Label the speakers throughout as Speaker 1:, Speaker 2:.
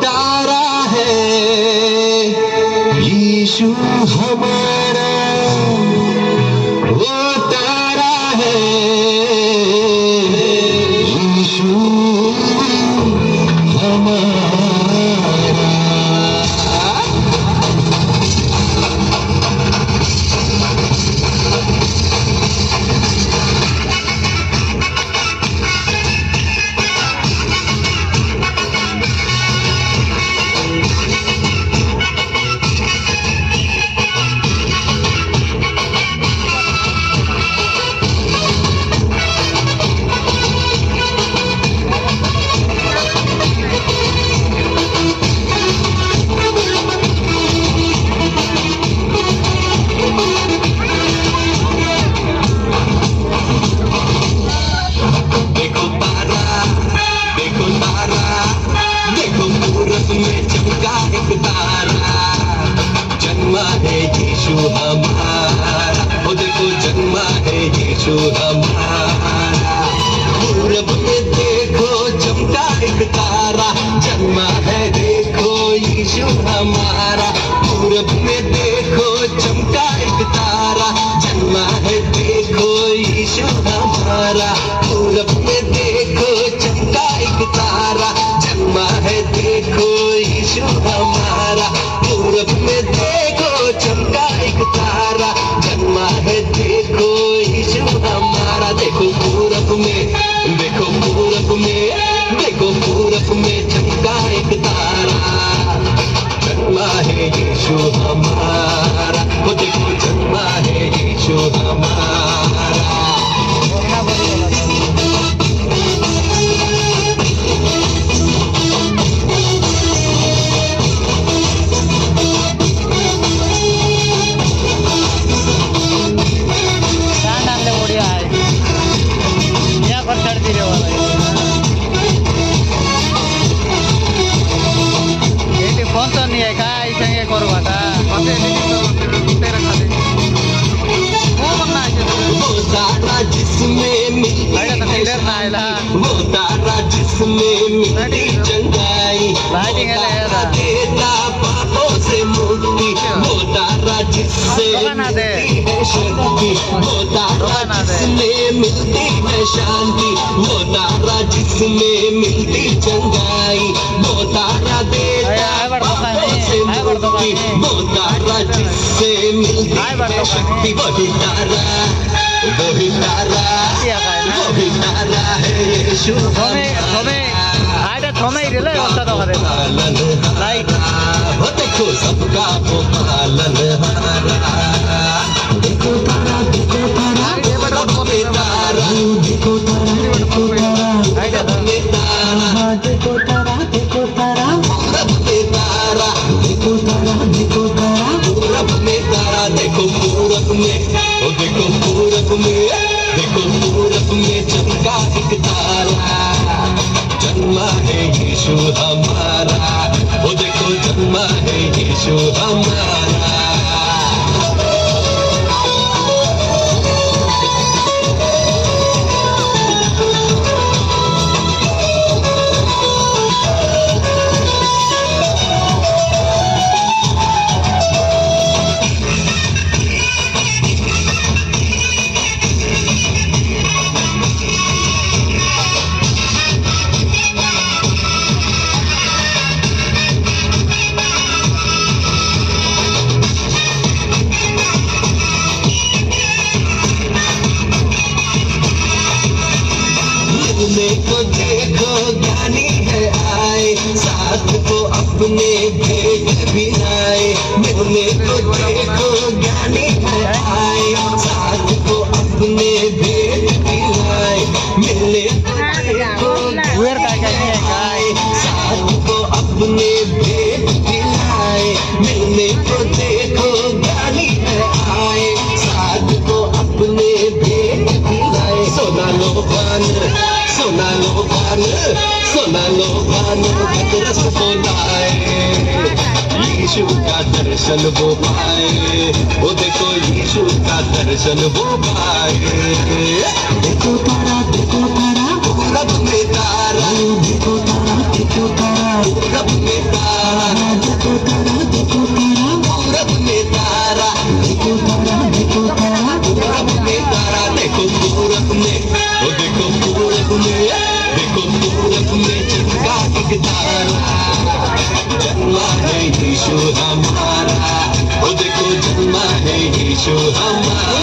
Speaker 1: तारा है यीशु हमारा, वो तारा है यीशु हमारा। जन्मा है यीशु हमारा, वो देखो जन्मा है यीशु हमारा। पूरब में देखो चमका एक तारा, जन्मा है देखो यीशु हमारा। पूरब में देखो चमका एक तारा, जन्मा है देखो यीशु हमारा। पूरब में देखो चमका एक तारा, जन्मा है देखो यीशु हमारा। पूरब में देखो चमका एक तारा, जन्मा है देखो यीशु हमारा। देखो पूरब में, देखो पूरब में, देखो पूरब में चमका एक तारा, जन्मा है यीशु हमारा। वो देखो जन्मा है यीशु हमारा। वो तारा जिसमें मिलती चंगाई, देता पापों से मुक्ति। वो तारा जिससे मिलती है शक्ति, वो तारा जिसमें मिलती है शांति। वो तारा जिसमें मिलती चंगाई, वो तारा देता पापों से मुक्ति। वो तारा जिससे मिलती है शक्ति, वही तारा, वही तारा, वही तारा है यीशु पालनहारा। वो देखो सबका वो पालनहारा। देखो तारा, देखो तारा, रब में तारा, देखो तारा, देखो तारा, रब में तारा, देखो तारा, देखो तारा, रब में तारा, देखो तारा, देखो तारा, रब में तारा। देखो पूरब में, ओ देखो पूरब में, देखो पूरब में चमका एक तारा, जन्मा है यीशु हमारा। वो देखो जन्मा है यीशु हमारा। को देखो ज्ञानी है आए, साथ को अपने भेद भी लाए। मिलने को देखो ज्ञानी है आए, साथ को अपने भेद भी लाए। मिलने को देखो आए, साथ को अपने भेद भी लाए। मिलने को देखो ज्ञानी है आए, साथ को अपने भेद भी लाए। सोना लोबान, सोना लोबान, सोना लोबान रस को लाए, यीशु का दर्शन वो पाए। वो देखो यीशु का दर्शन वो पाए। देखो तारा, देखो तारा, रब में तारा, देखो तारा, देखो तारा, रब में यीशु हमारा।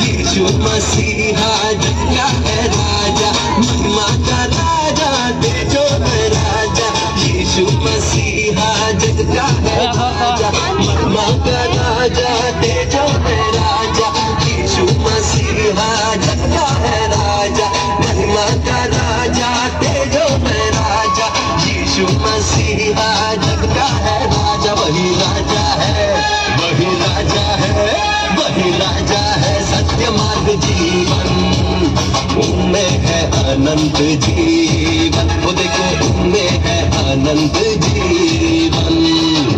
Speaker 1: यीशु मसीहा जग का है राजा, महिमा का राजा, तेजो में राजा। यीशु मसीहा जग का है राजा, महिमा का राजा, तेजो में राजा। यीशु मसीहा जग का है राजा, महिमा का राजा, तेजो में राजा। यीशु मसीहा जग का है राजा, वही राजा है, वही राजा है, वही राजा है। सत्य मार्ग जीवन, उनमें है अनंत जीवन। वो देखो उनमें है अनंत जीवन।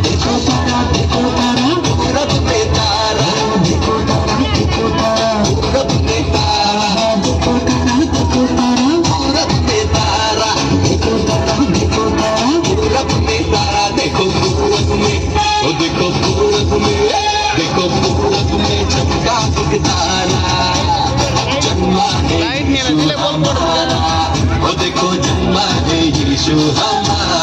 Speaker 1: देखो तारा, देखो तारा, पूरब में तारा, देखो तारा, देखो तारा, पूरब में तारा, देखो तारा, देखो तारा, पूरब में तारा, देखो तारा, देखो तारा, पूरब में तारा। देखो पूरब में, वो देखो पूरब में, देखो पूरब में चमका एक तारा, जन्मा है यीशु हमारा। वो देखो जन्मा है यीशु हमारा।